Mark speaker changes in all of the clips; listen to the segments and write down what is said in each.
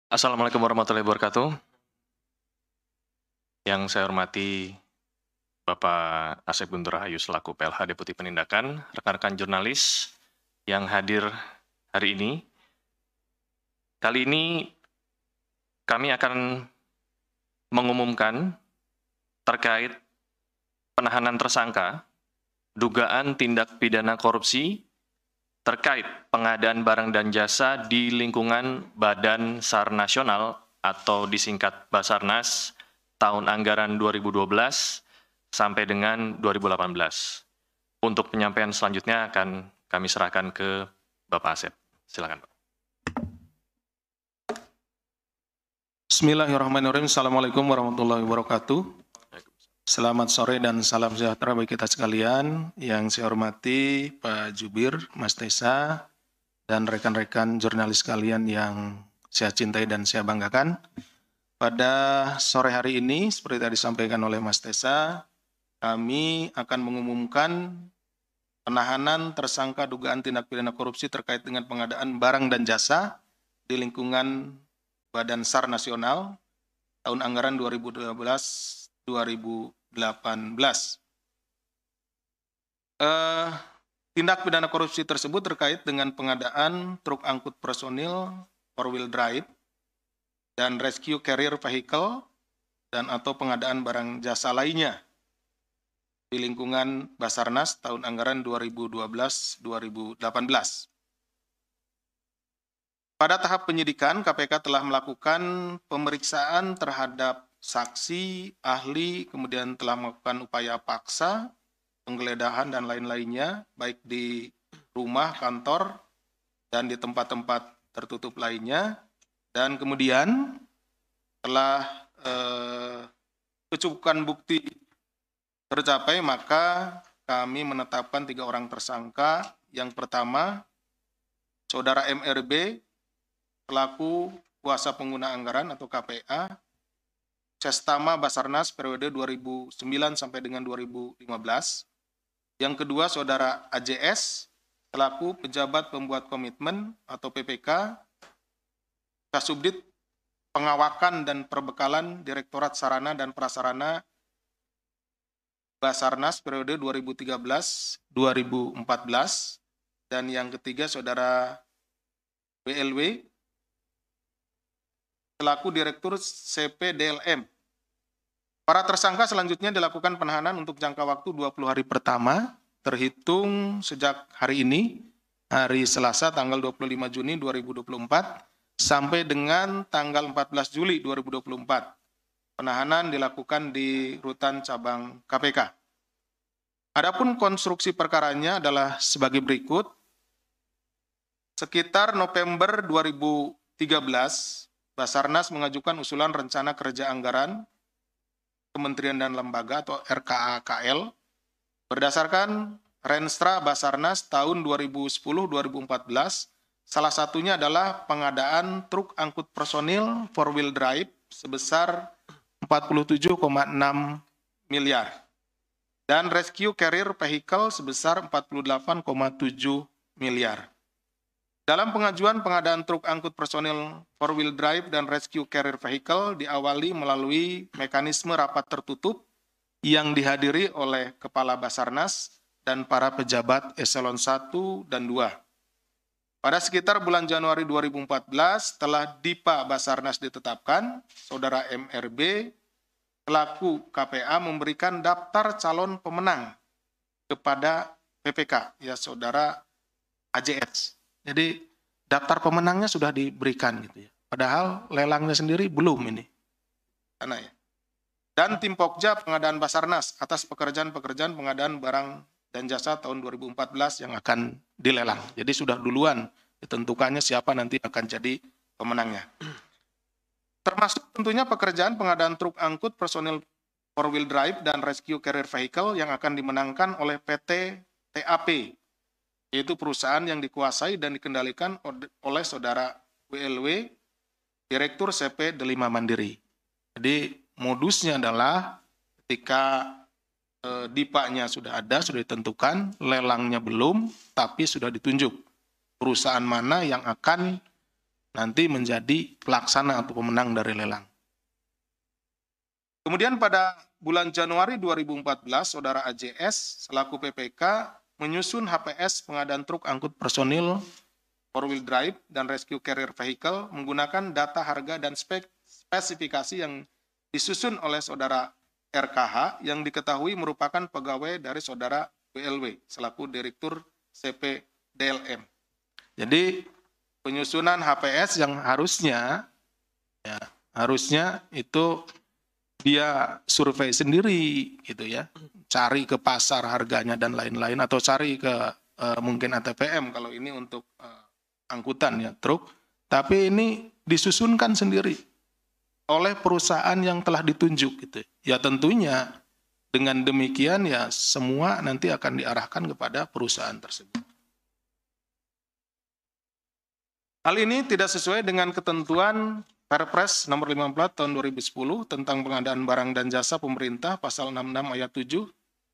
Speaker 1: Assalamualaikum warahmatullahi wabarakatuh. Yang saya hormati Bapak Asep Guntur Rahayu selaku PLH Deputi Penindakan, rekan-rekan jurnalis yang hadir hari ini. Kali ini kami akan mengumumkan terkait penahanan tersangka dugaan tindak pidana korupsi terkait pengadaan barang dan jasa di lingkungan Badan SAR Nasional atau disingkat Basarnas tahun anggaran 2012 sampai dengan 2018. Untuk penyampaian selanjutnya akan kami serahkan ke Bapak Asep. Silakan, Pak.
Speaker 2: Bismillahirrahmanirrahim. Assalamualaikum warahmatullahi wabarakatuh. Selamat sore dan salam sejahtera bagi kita sekalian. Yang saya hormati Pak Jubir, Mas Tesa, dan rekan-rekan jurnalis sekalian yang saya cintai dan saya banggakan. Pada sore hari ini, seperti tadi disampaikan oleh Mas Tesa, kami akan mengumumkan penahanan tersangka dugaan tindak pidana korupsi terkait dengan pengadaan barang dan jasa di lingkungan Badan SAR Nasional tahun anggaran 2012-2018. Tindak pidana korupsi tersebut terkait dengan pengadaan truk angkut personil 4-wheel drive dan rescue carrier vehicle dan atau pengadaan barang jasa lainnya di lingkungan Basarnas tahun anggaran 2012-2018. Pada tahap penyidikan, KPK telah melakukan pemeriksaan terhadap saksi, ahli, kemudian telah melakukan upaya paksa, penggeledahan, dan lain-lainnya, baik di rumah, kantor, dan di tempat-tempat tertutup lainnya. Dan kemudian telah kecukupan bukti tercapai, maka kami menetapkan 3 orang tersangka. Yang pertama, Saudara MRB, pelaku kuasa pengguna anggaran atau KPA, Sestama Basarnas periode 2009 sampai dengan 2015. Yang kedua, Saudara AJS, pelaku pejabat pembuat komitmen atau PPK, Kasubdit Pengawakan dan Perbekalan Direktorat Sarana dan Prasarana Basarnas periode 2013-2014. Dan yang ketiga, Saudara BLW, selaku Direktur CPDLM. Para tersangka selanjutnya dilakukan penahanan untuk jangka waktu 20 hari pertama, terhitung sejak hari ini, hari Selasa tanggal 25 Juni 2024, sampai dengan tanggal 14 Juli 2024. Penahanan dilakukan di Rutan Cabang KPK. Adapun konstruksi perkaranya adalah sebagai berikut. Sekitar November 2013, Basarnas mengajukan usulan rencana kerja anggaran Kementerian dan Lembaga atau RKAKL berdasarkan Renstra Basarnas tahun 2010-2014. Salah satunya adalah pengadaan truk angkut personil 4-wheel drive sebesar 47,6 miliar dan rescue carrier vehicle sebesar 48,7 miliar. Dalam pengajuan pengadaan truk angkut personil 4-wheel drive dan rescue carrier vehicle diawali melalui mekanisme rapat tertutup yang dihadiri oleh Kepala Basarnas dan para pejabat eselon 1 dan 2. Pada sekitar bulan Januari 2014, setelah DIPA Basarnas ditetapkan, Saudara MRB, pelaku KPA memberikan daftar calon pemenang kepada PPK, ya Saudara AJS. Jadi daftar pemenangnya sudah diberikan gitu ya. Padahal lelangnya sendiri belum ini. Karena ya. Dan tim Pokja pengadaan Basarnas atas pekerjaan-pekerjaan pengadaan barang dan jasa tahun 2014 yang akan dilelang. Jadi sudah duluan ditentukannya siapa nanti akan jadi pemenangnya. Termasuk tentunya pekerjaan pengadaan truk angkut personil 4-wheel drive dan rescue carrier vehicle yang akan dimenangkan oleh PT TAP, yaitu perusahaan yang dikuasai dan dikendalikan oleh Saudara WLW, Direktur CP Delima Mandiri. Jadi modusnya adalah ketika DIPA-nya sudah ada, sudah ditentukan, lelangnya belum, tapi sudah ditunjuk perusahaan mana yang akan nanti menjadi pelaksana atau pemenang dari lelang. Kemudian pada bulan Januari 2014, Saudara AJS selaku PPK menyusun HPS pengadaan truk angkut personil 4-wheel drive dan rescue carrier vehicle menggunakan data harga dan spesifikasi yang disusun oleh Saudara RKH yang diketahui merupakan pegawai dari Saudara WLW selaku Direktur CP DLM. Jadi penyusunan HPS yang harusnya itu dia survei sendiri gitu ya, cari ke pasar harganya dan lain-lain, atau cari ke mungkin ATPM kalau ini untuk angkutan ya truk, tapi ini disusunkan sendiri oleh perusahaan yang telah ditunjuk gitu. Ya tentunya dengan demikian ya semua nanti akan diarahkan kepada perusahaan tersebut. Hal ini tidak sesuai dengan ketentuan Perpres nomor 54 tahun 2010 tentang pengadaan barang dan jasa pemerintah pasal 66 ayat 7.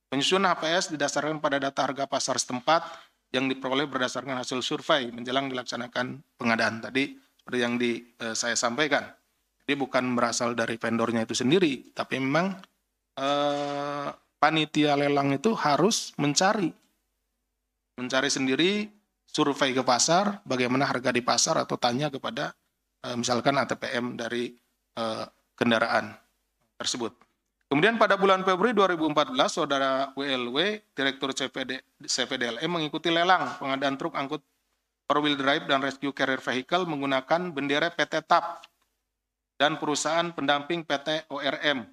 Speaker 2: Penyusunan HPS didasarkan pada data harga pasar setempat yang diperoleh berdasarkan hasil survei menjelang dilaksanakan pengadaan. Tadi seperti yang saya sampaikan. Jadi bukan berasal dari vendornya itu sendiri, tapi memang panitia lelang itu harus mencari sendiri, survei ke pasar, bagaimana harga di pasar, atau tanya kepada misalkan ATPM dari kendaraan tersebut. Kemudian pada bulan Februari 2014, Saudara WLW, Direktur CPDLM mengikuti lelang pengadaan truk angkut 4-wheel drive dan rescue carrier vehicle menggunakan bendera PT TAP dan perusahaan pendamping PT ORM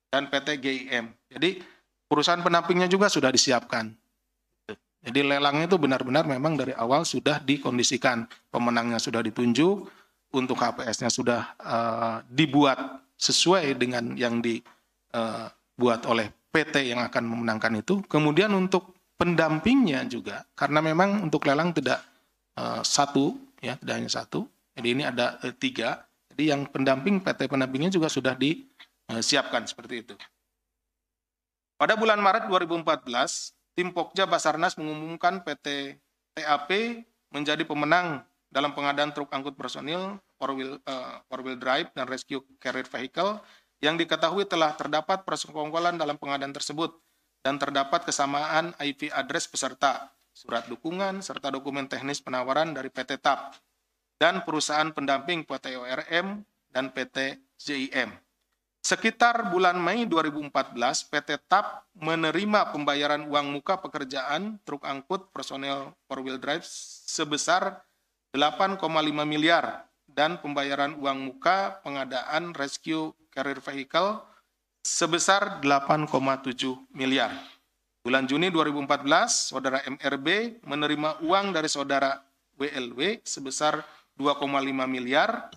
Speaker 2: dan PT GIM. Jadi perusahaan pendampingnya juga sudah disiapkan. Jadi lelangnya itu benar-benar memang dari awal sudah dikondisikan, pemenangnya sudah ditunjuk, untuk HPS-nya sudah dibuat sesuai dengan yang dibuat oleh PT yang akan memenangkan itu. Kemudian untuk pendampingnya juga, karena memang untuk lelang tidak satu, ya tidak hanya satu. Jadi ini ada 3. Jadi yang pendamping, PT pendampingnya juga sudah disiapkan seperti itu. Pada bulan Maret 2014, tim Pokja Basarnas mengumumkan PT TAP menjadi pemenang dalam pengadaan truk angkut personil 4-wheel drive dan rescue carrier vehicle yang diketahui telah terdapat persekongkolan dalam pengadaan tersebut dan terdapat kesamaan IP address peserta, surat dukungan, serta dokumen teknis penawaran dari PT TAP dan perusahaan pendamping PT ORM dan PT GIM. Sekitar bulan Mei 2014, PT TAP menerima pembayaran uang muka pekerjaan truk angkut personel 4-wheel drive sebesar 8,5 miliar dan pembayaran uang muka pengadaan rescue carrier vehicle sebesar 8,7 miliar. Bulan Juni 2014, Saudara MRB menerima uang dari Saudara WLW sebesar 2,5 miliar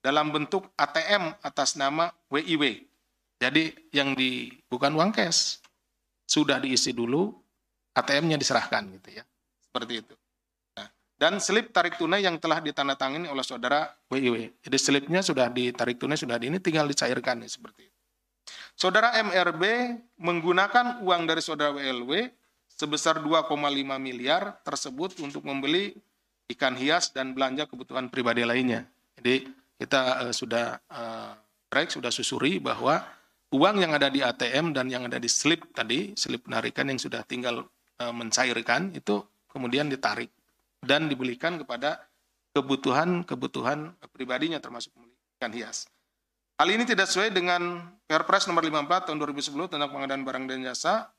Speaker 2: dalam bentuk ATM atas nama WIW. Jadi yang bukan uang cash, sudah diisi dulu, ATM-nya diserahkan gitu ya. Seperti itu. Dan slip tarik tunai yang telah ditandatangani oleh Saudara WIW. Jadi slipnya sudah ditarik tunai, sudah ini tinggal dicairkan seperti itu. Saudara MRB menggunakan uang dari Saudara WLW sebesar 2,5 miliar tersebut untuk membeli ikan hias dan belanja kebutuhan pribadi lainnya. Jadi kita sudah susuri bahwa uang yang ada di ATM dan yang ada di slip tadi, slip penarikan yang sudah tinggal mencairkan itu kemudian ditarik dan dibelikan kepada kebutuhan pribadinya termasuk membeli ikan hias. Hal ini tidak sesuai dengan Perpres nomor 54 tahun 2010 tentang pengadaan barang dan jasa,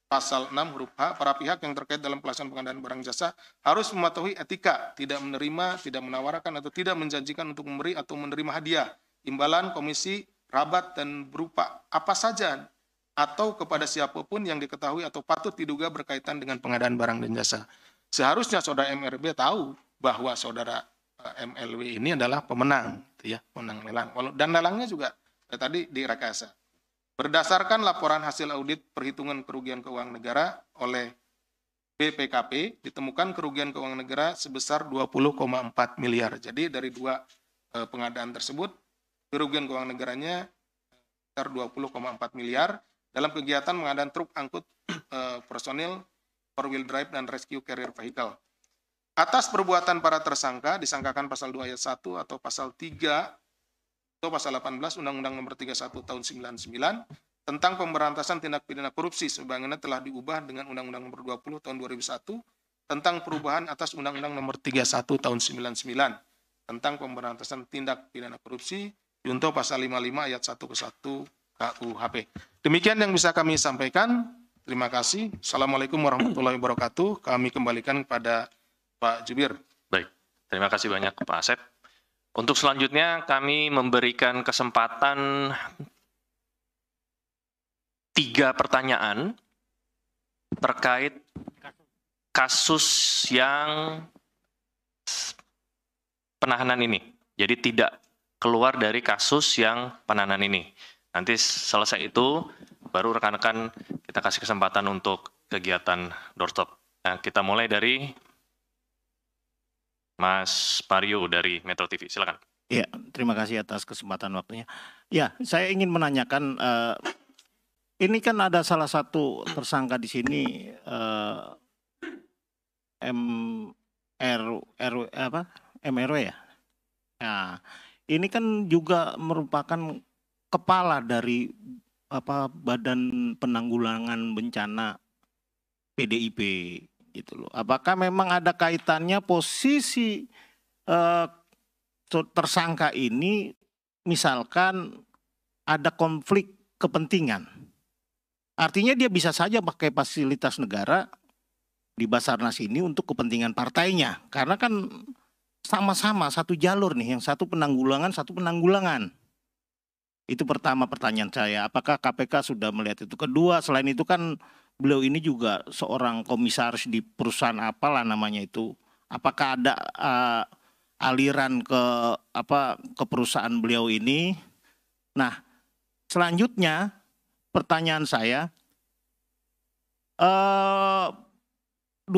Speaker 2: pasal 6 huruf H, para pihak yang terkait dalam pelaksanaan pengadaan barang jasa harus mematuhi etika, tidak menerima, tidak menawarkan, atau tidak menjanjikan untuk memberi atau menerima hadiah, imbalan, komisi, rabat, dan berupa apa saja, atau kepada siapapun yang diketahui atau patut diduga berkaitan dengan pengadaan barang dan jasa. Seharusnya Saudara MRB tahu bahwa Saudara MLW ini adalah pemenang, ya, pemenang lelang. Dan lelangnya juga tadi direkayasa. Berdasarkan laporan hasil audit perhitungan kerugian keuangan negara oleh BPKP, ditemukan kerugian keuangan negara sebesar 20,4 miliar. Jadi dari 2 pengadaan tersebut, kerugian keuangan negaranya sekitar 20,4 miliar dalam kegiatan pengadaan truk angkut personil 4-wheel drive dan rescue carrier vehicle. Atas perbuatan para tersangka disangkakan pasal 2 ayat 1 atau pasal 3 atau pasal 18 Undang-Undang Nomor 31 Tahun 99 tentang pemberantasan tindak pidana korupsi sebagaimana telah diubah dengan Undang-Undang Nomor 20 Tahun 2001 tentang perubahan atas Undang-Undang Nomor 31 Tahun 99 tentang pemberantasan tindak pidana korupsi junto pasal 55 ayat 1 ke 1 KUHP. Demikian yang bisa kami sampaikan. Terima kasih. Assalamualaikum warahmatullahi wabarakatuh. Kami kembalikan kepada Pak Jubir.
Speaker 1: Baik, terima kasih banyak Pak Asep. Untuk selanjutnya kami memberikan kesempatan 3 pertanyaan terkait kasus yang penahanan ini. Jadi tidak keluar dari kasus yang penahanan ini. Nanti selesai itu baru rekan-rekan kita kasih kesempatan untuk kegiatan doorstop. Nah, kita mulai dari Mas Mario dari Metro TV. Silakan.
Speaker 3: Ya, terima kasih atas kesempatan waktunya. Ya, saya ingin menanyakan, ini kan ada salah satu tersangka di sini, MRW ya. Nah, ini kan juga merupakan kepala dari Badan Penanggulangan Bencana PDIP gitu loh. Apakah memang ada kaitannya posisi tersangka ini misalkan ada konflik kepentingan? Artinya dia bisa saja pakai fasilitas negara di Basarnas ini untuk kepentingan partainya. Karena kan sama-sama satu jalur nih, yang satu penanggulangan, satu penanggulangan. Itu pertama pertanyaan saya, apakah KPK sudah melihat itu? Kedua, selain itu kan beliau ini juga seorang komisaris di perusahaan apalah namanya itu. Apakah ada aliran ke perusahaan beliau ini? Nah, selanjutnya pertanyaan saya, 2002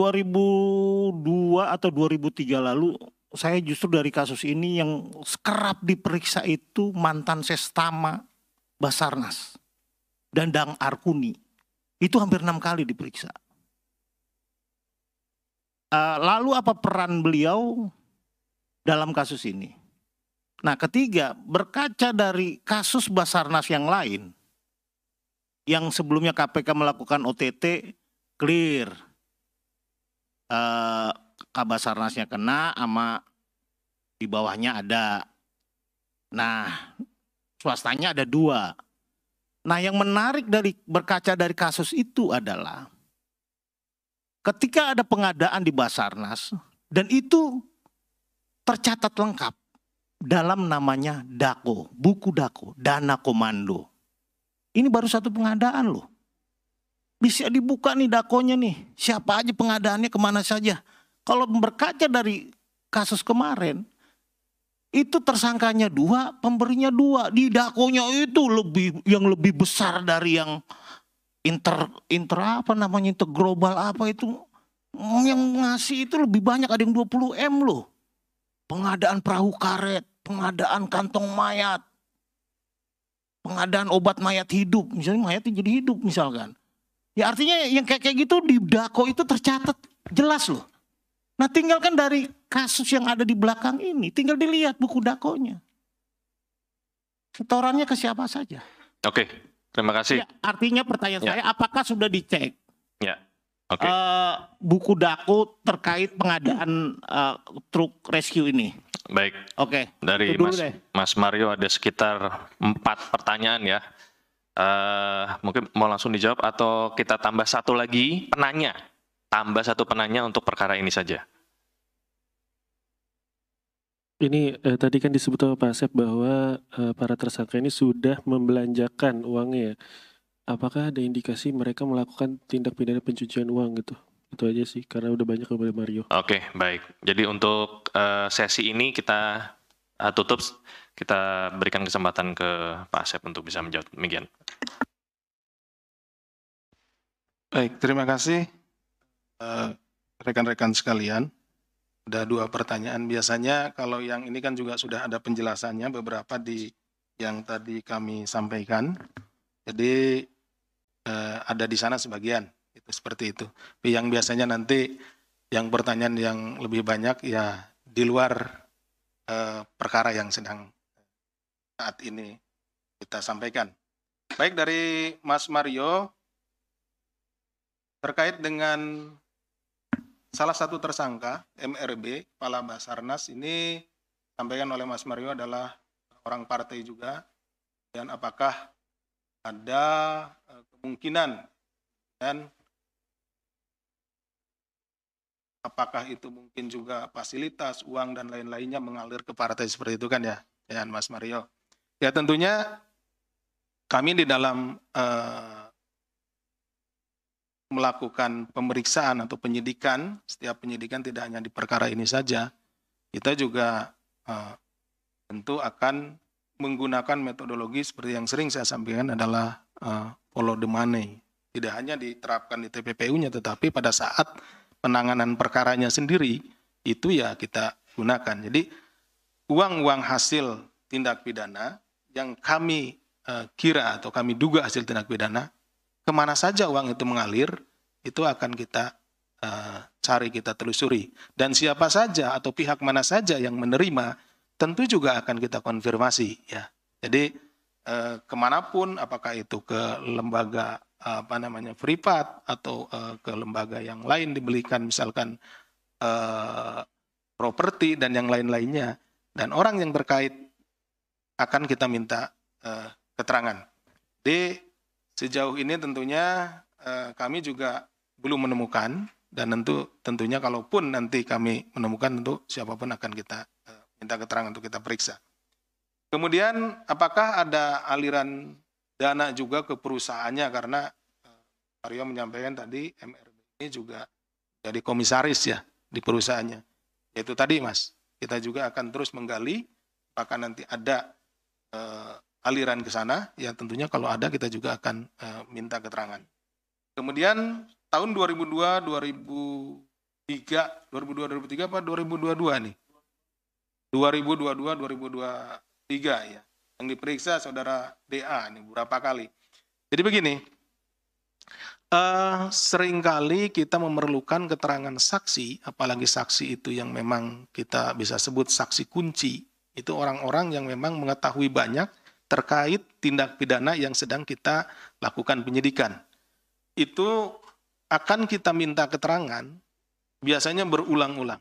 Speaker 3: atau 2003 lalu saya justru dari kasus ini yang kerap diperiksa itu mantan Sestama Basarnas, Dandang Arkuni. Itu hampir 6 kali diperiksa. Lalu apa peran beliau dalam kasus ini? Nah, ketiga, berkaca dari kasus Basarnas yang lain, yang sebelumnya KPK melakukan OTT, clear. Kabasarnasnya kena, sama di bawahnya ada. Nah, swastanya ada 2. Nah, yang menarik berkaca dari kasus itu adalah ketika ada pengadaan di Basarnas dan itu tercatat lengkap dalam namanya DAKO, buku DAKO, Dana Komando. Ini baru satu pengadaan loh. Bisa dibuka nih dakonya nih, siapa aja pengadaannya, kemana saja. Kalau berkaca dari kasus kemarin, itu tersangkanya 2, pemberinya 2. Di dakonya itu yang lebih besar dari yang interglobal apa itu. Yang ngasih itu lebih banyak, ada yang 20 M loh. Pengadaan perahu karet, pengadaan kantong mayat, pengadaan obat mayat hidup, misalnya mayatnya jadi hidup misalkan. Ya artinya yang kayak gitu di dako itu tercatat jelas loh. Nah, tinggalkan dari kasus yang ada di belakang ini, tinggal dilihat buku dakonya. Setorannya ke siapa saja.
Speaker 1: Oke, terima kasih.
Speaker 3: Ya, artinya pertanyaan saya, apakah sudah dicek?
Speaker 1: Ya, oke.
Speaker 3: Buku dako terkait pengadaan truk rescue ini?
Speaker 1: Baik.
Speaker 3: Oke.
Speaker 1: Dari Mas Mario ada sekitar 4 pertanyaan ya. Mungkin mau langsung dijawab atau kita tambah satu lagi penanya, tambah satu penanya untuk perkara ini saja.
Speaker 4: Ini tadi kan disebut oleh Pak Asep bahwa para tersangka ini sudah membelanjakan uangnya. Apakah ada indikasi mereka melakukan tindak pidana pencucian uang gitu? Itu aja sih, karena udah banyak kepada Mario.
Speaker 1: Oke, baik. Jadi untuk sesi ini kita tutup. Kita berikan kesempatan ke Pak Asep untuk bisa menjawab. Demikian.
Speaker 2: Baik, terima kasih rekan-rekan sekalian. Ada 2 pertanyaan. Biasanya kalau yang ini kan juga sudah ada penjelasannya beberapa di yang tadi kami sampaikan. Jadi ada di sana sebagian, itu seperti itu. Tapi yang biasanya nanti yang pertanyaan yang lebih banyak ya di luar perkara yang sedang saat ini kita sampaikan. Baik, dari Mas Mario, terkait dengan salah satu tersangka, MRB, Kepala Basarnas, ini sampaikan oleh Mas Mario adalah orang partai juga, dan apakah ada kemungkinan dan apakah itu mungkin juga fasilitas, uang, dan lain-lainnya mengalir ke partai seperti itu kan ya, Mas Mario. Ya tentunya kami di dalam melakukan pemeriksaan atau penyidikan, setiap penyidikan tidak hanya di perkara ini saja, kita juga tentu akan menggunakan metodologi seperti yang sering saya sampaikan adalah follow the money. Tidak hanya diterapkan di TPPU-nya, tetapi pada saat penanganan perkaranya sendiri, itu ya kita gunakan. Jadi uang-uang hasil tindak pidana yang kami kira atau kami duga hasil tindak pidana, kemana saja uang itu mengalir, itu akan kita cari, kita telusuri. Dan siapa saja atau pihak mana saja yang menerima, tentu juga akan kita konfirmasi. Ya. Jadi kemanapun, apakah itu ke lembaga privat atau ke lembaga yang lain dibelikan misalkan properti dan yang lain-lainnya, dan orang yang terkait akan kita minta keterangan. Di sejauh ini tentunya kami juga belum menemukan, dan tentunya kalaupun nanti kami menemukan, tentu siapapun akan kita minta keterangan untuk kita periksa. Kemudian apakah ada aliran dana juga ke perusahaannya, karena Mario menyampaikan tadi MRB ini juga jadi komisaris ya di perusahaannya. Yaitu tadi Mas, kita juga akan terus menggali apakah nanti ada aliran ke sana, ya tentunya kalau ada kita juga akan minta keterangan. Kemudian tahun 2002, 2003 apa 2022 nih? 2022, 2023 ya. Yang diperiksa saudara DA ini beberapa kali. Jadi begini, seringkali kita memerlukan keterangan saksi, apalagi saksi itu yang memang kita bisa sebut saksi kunci. Itu orang-orang yang memang mengetahui banyak terkait tindak pidana yang sedang kita lakukan penyidikan. Itu akan kita minta keterangan biasanya berulang-ulang.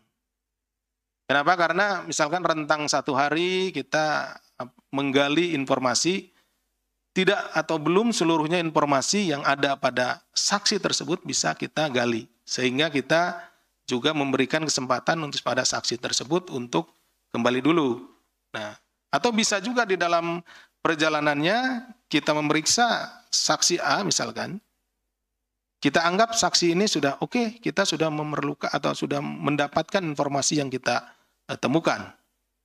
Speaker 2: Kenapa? Karena misalkan rentang 1 hari kita menggali informasi, tidak atau belum seluruhnya informasi yang ada pada saksi tersebut bisa kita gali. Sehingga kita juga memberikan kesempatan untuk pada saksi tersebut untuk kembali dulu. Nah, atau bisa juga di dalam perjalanannya kita memeriksa saksi A misalkan, kita anggap saksi ini sudah oke, kita sudah memerlukan atau sudah mendapatkan informasi yang kita temukan.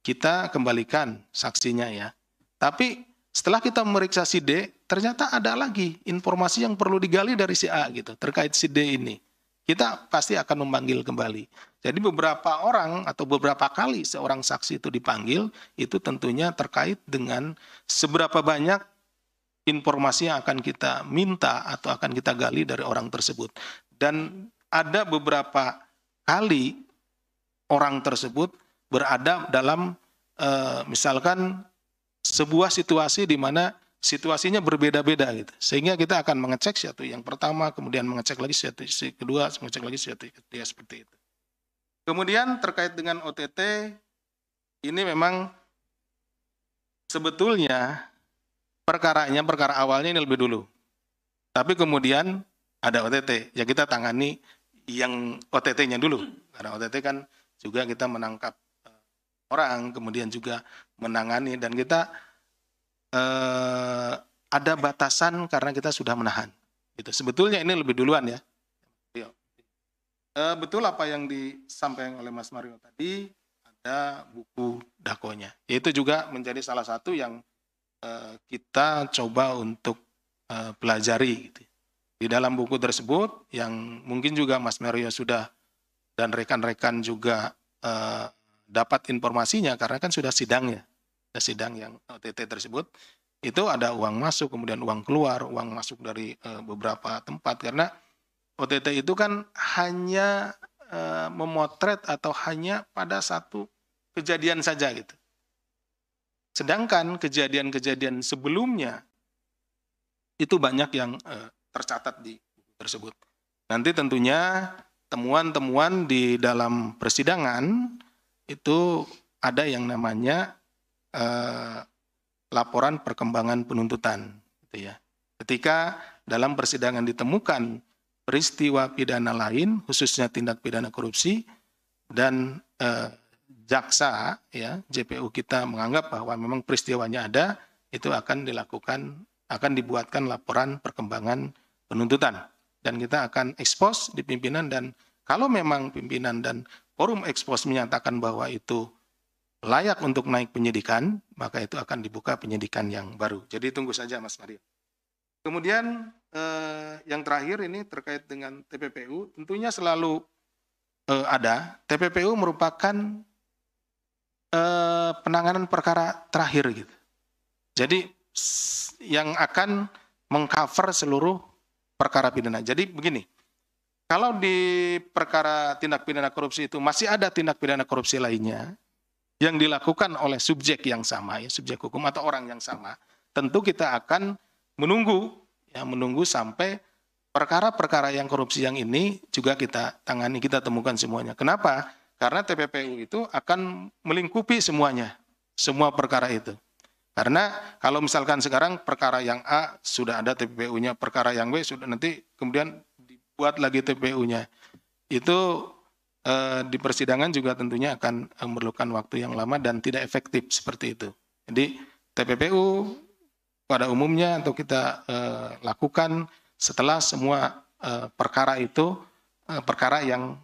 Speaker 2: Kita kembalikan saksinya ya. Tapi setelah kita memeriksa si D, ternyata ada lagi informasi yang perlu digali dari si A gitu terkait si D ini. Kita pasti akan memanggil kembali. Jadi beberapa orang atau beberapa kali seorang saksi itu dipanggil, itu tentunya terkait dengan seberapa banyak informasi yang akan kita minta atau akan kita gali dari orang tersebut. Dan ada beberapa kali orang tersebut berada dalam misalkan sebuah situasi di mana situasinya berbeda-beda gitu. Sehingga kita akan mengecek satu yang pertama, kemudian mengecek lagi satu kedua, mengecek lagi satu ketiga, seperti itu. Kemudian terkait dengan OTT, ini memang sebetulnya perkara awalnya ini lebih dulu. Tapi kemudian ada OTT, ya kita tangani yang OTT-nya dulu. Karena OTT kan juga kita menangkap orang, kemudian juga menangani, dan kita ada batasan karena kita sudah menahan. Gitu. Sebetulnya ini lebih duluan ya. Betul apa yang disampaikan oleh Mas Mario tadi, ada buku dakonya. Itu juga menjadi salah satu yang kita coba untuk pelajari. Gitu. Di dalam buku tersebut, yang mungkin juga Mas Mario sudah dan rekan-rekan juga dapat informasinya, karena kan sudah sidang ya. Sidang yang OTT tersebut, itu ada uang masuk, kemudian uang keluar, uang masuk dari beberapa tempat. Karena OTT itu kan hanya memotret atau hanya pada satu kejadian saja gitu. Sedangkan kejadian-kejadian sebelumnya itu banyak yang tercatat di buku tersebut. Nanti tentunya temuan-temuan di dalam persidangan itu ada yang namanya laporan perkembangan penuntutan, gitu ya. Ketika dalam persidangan ditemukan peristiwa pidana lain, khususnya tindak pidana korupsi, dan jaksa, ya JPU kita menganggap bahwa memang peristiwanya ada, itu akan dibuatkan laporan perkembangan penuntutan, dan kita akan ekspos di pimpinan, dan kalau memang pimpinan dan forum ekspos menyatakan bahwa itu layak untuk naik penyidikan, maka itu akan dibuka penyidikan yang baru. Jadi tunggu saja Mas Mario. Kemudian yang terakhir ini terkait dengan TPPU, tentunya selalu ada. TPPU merupakan penanganan perkara terakhir gitu. Jadi yang akan mengcover seluruh perkara pidana. Jadi begini, kalau di perkara tindak pidana korupsi itu masih ada tindak pidana korupsi lainnya yang dilakukan oleh subjek yang sama, ya subjek hukum atau orang yang sama, tentu kita akan menunggu sampai perkara-perkara yang korupsi yang ini juga kita tangani, kita temukan semuanya. Kenapa? Karena TPPU itu akan melingkupi semuanya, semua perkara itu. Karena kalau misalkan sekarang perkara yang A sudah ada TPPU-nya, perkara yang B sudah, nanti kemudian dibuat lagi TPPU-nya. Itu di persidangan juga tentunya akan memerlukan waktu yang lama dan tidak efektif seperti itu. Jadi TPPU pada umumnya untuk kita lakukan setelah semua perkara itu, perkara yang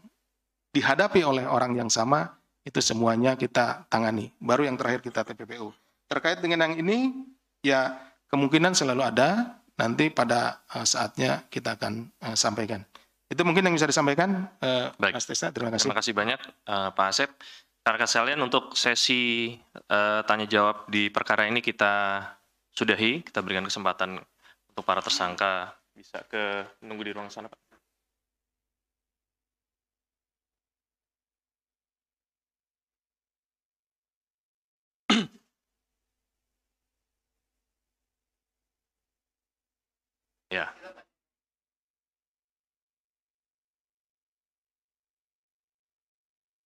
Speaker 2: dihadapi oleh orang yang sama, itu semuanya kita tangani. Baru yang terakhir kita TPPU. Terkait dengan yang ini, ya kemungkinan selalu ada, nanti pada saatnya kita akan sampaikan. Itu mungkin yang bisa disampaikan,
Speaker 1: Baik.
Speaker 2: Mas Tesa. Terima kasih.
Speaker 1: Terima kasih banyak Pak Asep. Rekan sekalian, untuk sesi tanya jawab di perkara ini kita sudahi. Kita berikan kesempatan untuk para tersangka bisa menunggu di ruang sana, Pak. Ya.